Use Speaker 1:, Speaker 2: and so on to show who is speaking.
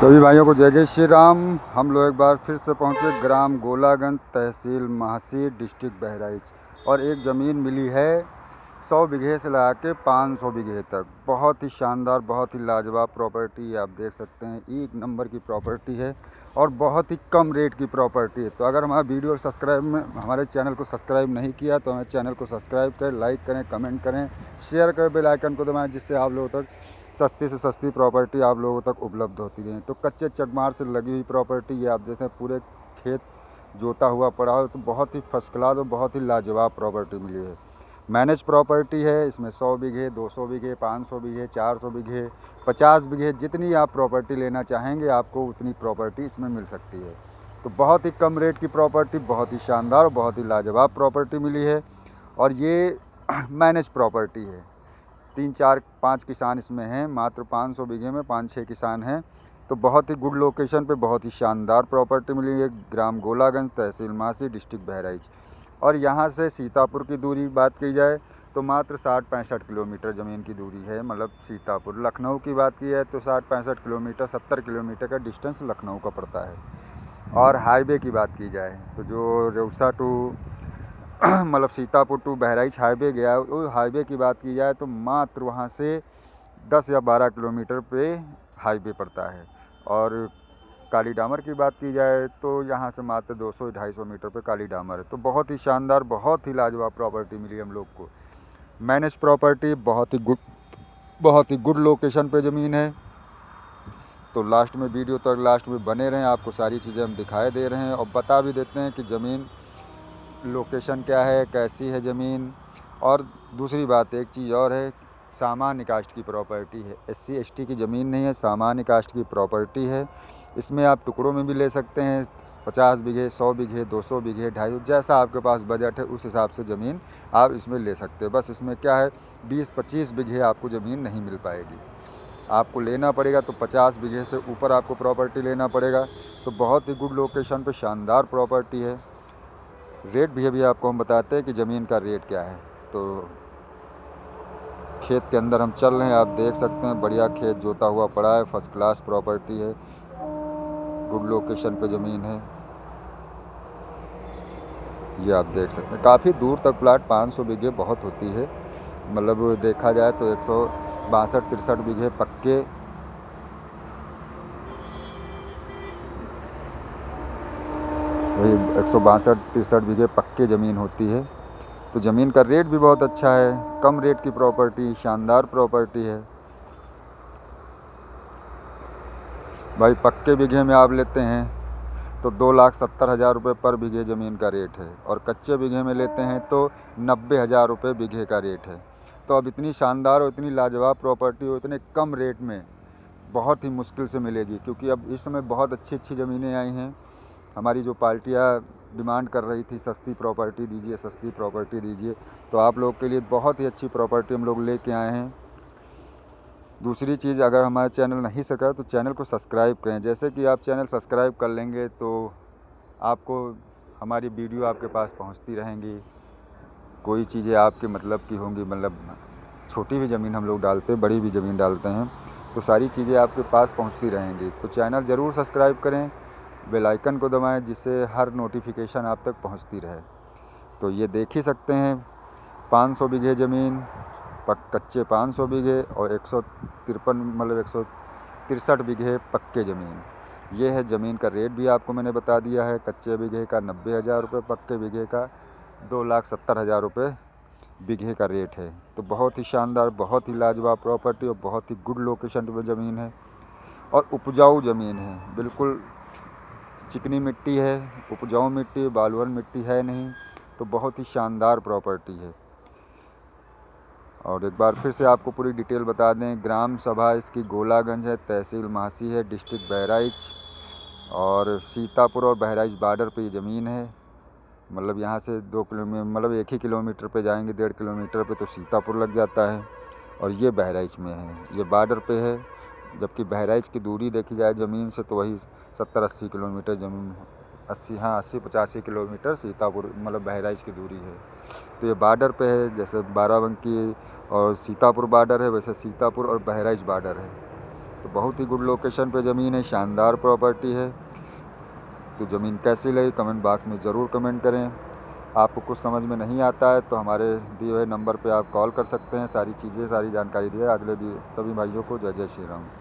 Speaker 1: सभी भाइयों को जय जय श्री राम। हम लोग एक बार फिर से पहुंचे ग्राम गोलागंज, तहसील महासी, डिस्ट्रिक्ट बहराइच। और एक ज़मीन मिली है 100 बीघे से लगा के 500 बीघे तक। बहुत ही शानदार, बहुत ही लाजवाब प्रॉपर्टी है। आप देख सकते हैं, एक नंबर की प्रॉपर्टी है और बहुत ही कम रेट की प्रॉपर्टी है। तो अगर हमारा वीडियो हमारे चैनल को सब्सक्राइब नहीं किया तो हमारे चैनल को सब्सक्राइब करें, लाइक करें, कमेंट करें, शेयर करें, बेल आइकन को दबाएं, जिससे आप लोगों तक सस्ती से सस्ती प्रॉपर्टी आप लोगों तक उपलब्ध होती रहे। तो कच्चे चकमार से लगी हुई प्रॉपर्टी है। आप जैसे पूरे खेत जोता हुआ पड़ा हो, तो बहुत ही फर्स्ट क्लास और बहुत ही लाजवाब प्रॉपर्टी मिली है। मैनेज प्रॉपर्टी है। इसमें 100 बीघे, 200 बीघे, 500 बीघे, 400 बीघे, 50 बीघे, जितनी आप प्रॉपर्टी लेना चाहेंगे आपको उतनी प्रॉपर्टी इसमें मिल सकती है। तो बहुत ही कम रेट की प्रॉपर्टी, बहुत ही शानदार, बहुत ही लाजवाब प्रॉपर्टी मिली है। और ये मैनेज प्रॉपर्टी है। 3, 4, 5 किसान इसमें हैं। मात्र 500 बीघे में 5-6 किसान हैं। तो बहुत ही गुड लोकेशन पे बहुत ही शानदार प्रॉपर्टी मिली है। ग्राम गोलागंज, तहसील महासी, डिस्ट्रिक्ट बहराइच। और यहाँ से सीतापुर की दूरी बात की जाए तो मात्र 60-65 किलोमीटर ज़मीन की दूरी है। मतलब सीतापुर, लखनऊ की बात की है तो 60-65 किलोमीटर, 70 किलोमीटर का डिस्टेंस लखनऊ का पड़ता है। और हाईवे की बात की जाए तो जो रेउसा टू मतलब सीतापुर टू बहराइच हाईवे गया है, उस हाईवे की बात की जाए तो मात्र वहाँ से 10 या 12 किलोमीटर पे हाईवे पड़ता है। और काली डामर की बात की जाए तो यहाँ से मात्र 200-250 मीटर पे काली डामर है। तो बहुत ही शानदार, बहुत ही लाजवाब प्रॉपर्टी मिली हम लोग को। मैनेज प्रॉपर्टी, बहुत ही गुड लोकेशन पे ज़मीन है। तो लास्ट में वीडियो तक लास्ट में बने रहें, आपको सारी चीज़ें हम दिखाई दे रहे हैं और बता भी देते हैं कि ज़मीन लोकेशन क्या है, कैसी है ज़मीन। और दूसरी बात, एक चीज़ और है, सामान्य कास्ट की प्रॉपर्टी है। SC ST की ज़मीन नहीं है, सामान्य कास्ट की प्रॉपर्टी है। इसमें आप टुकड़ों में भी ले सकते हैं। 50 बीघे, 100 बीघे, 200 बीघे, 250, जैसा आपके पास बजट है उस हिसाब से ज़मीन आप इसमें ले सकते हैं। बस इसमें क्या है, 20-25 बीघे आपको ज़मीन नहीं मिल पाएगी। आपको लेना पड़ेगा तो 50 बीघे से ऊपर आपको प्रॉपर्टी लेना पड़ेगा। तो बहुत ही गुड लोकेशन पे शानदार प्रॉपर्टी है। रेट भी अभी आपको हम बताते हैं कि ज़मीन का रेट क्या है। तो खेत के अंदर हम चल रहे हैं, आप देख सकते हैं, बढ़िया खेत जोता हुआ पड़ा है। फर्स्ट क्लास प्रॉपर्टी है, गुड लोकेशन पे ज़मीन है। ये आप देख सकते हैं, काफ़ी दूर तक प्लाट 500 बीघे बहुत होती है। मतलब देखा जाए तो 162-63 बीघे पक्के, वही 162-63 बीघे पक्के ज़मीन होती है। तो ज़मीन का रेट भी बहुत अच्छा है। कम रेट की प्रॉपर्टी, शानदार प्रॉपर्टी है भाई। पक्के बीघे में आप लेते हैं तो 2,70,000 रुपये पर बीघे ज़मीन का रेट है। और कच्चे बीघे में लेते हैं तो 90,000 रुपये बीघे का रेट है। तो अब इतनी शानदार और इतनी लाजवाब प्रॉपर्टी हो इतने कम रेट में बहुत ही मुश्किल से मिलेगी, क्योंकि अब इस समय बहुत अच्छी अच्छी ज़मीनें आई हैं। हमारी जो पार्टियाँ डिमांड कर रही थी सस्ती प्रॉपर्टी दीजिए, सस्ती प्रॉपर्टी दीजिए, तो आप लोग के लिए बहुत ही अच्छी प्रॉपर्टी हम लोग लेके आए हैं। दूसरी चीज़, अगर हमारा चैनल नहीं सका तो चैनल को सब्सक्राइब करें। जैसे कि आप चैनल सब्सक्राइब कर लेंगे तो आपको हमारी वीडियो आपके पास पहुंचती रहेंगी। कोई चीज़ें आपके मतलब की होंगी, मतलब छोटी भी ज़मीन हम लोग डालते हैं, बड़ी भी ज़मीन डालते हैं, तो सारी चीज़ें आपके पास पहुंचती रहेंगी। तो चैनल ज़रूर सब्सक्राइब करें, बेल आइकन को दबाएं, जिससे हर नोटिफिकेशन आप तक पहुंचती रहे। तो ये देख ही सकते हैं, 500 बीघे ज़मीन, कच्चे 500 बीघे और 153 मतलब 163 बीघे पक्के ज़मीन। ये है ज़मीन का रेट भी आपको मैंने बता दिया है। कच्चे बीघे का 90,000 रुपये, पक्के बीघे का 2,70,000 रुपये बीघे का रेट है। तो बहुत ही शानदार, बहुत ही लाजवाब प्रॉपर्टी और बहुत ही गुड लोकेशन पर ज़मीन है। और उपजाऊ ज़मीन है, बिल्कुल चिकनी मिट्टी है, उपजाऊ मिट्टी, बालुअन मिट्टी है नहीं। तो बहुत ही शानदार प्रॉपर्टी है। और एक बार फिर से आपको पूरी डिटेल बता दें, ग्राम सभा इसकी गोलागंज है, तहसील महासी है, डिस्ट्रिक्ट बहराइच। और सीतापुर और बहराइच बॉर्डर पे ये ज़मीन है। मतलब यहाँ से 2 किलोमीटर, मतलब 1 ही किलोमीटर पे जाएंगे, 1.5 किलोमीटर पे तो सीतापुर लग जाता है। और ये बहराइच में है, ये बॉर्डर पे है। जबकि बहराइच की दूरी देखी जाए ज़मीन से तो वही 70-80 किलोमीटर ज़मीन, 80 किलोमीटर सीतापुर मतलब बहराइच की दूरी है। तो ये बॉर्डर पे है, जैसे बाराबंकी और सीतापुर बॉर्डर है, वैसे सीतापुर और बहराइच बॉर्डर है। तो बहुत ही गुड लोकेशन पे ज़मीन है, शानदार प्रॉपर्टी है। तो ज़मीन कैसी लगी कमेंट बॉक्स में ज़रूर कमेंट करें। आपको कुछ समझ में नहीं आता है तो हमारे दिए हुए नंबर पे आप कॉल कर सकते हैं। सारी चीज़ें, सारी जानकारी दी है। अगले भी सभी भाइयों को जय जय श्री राम।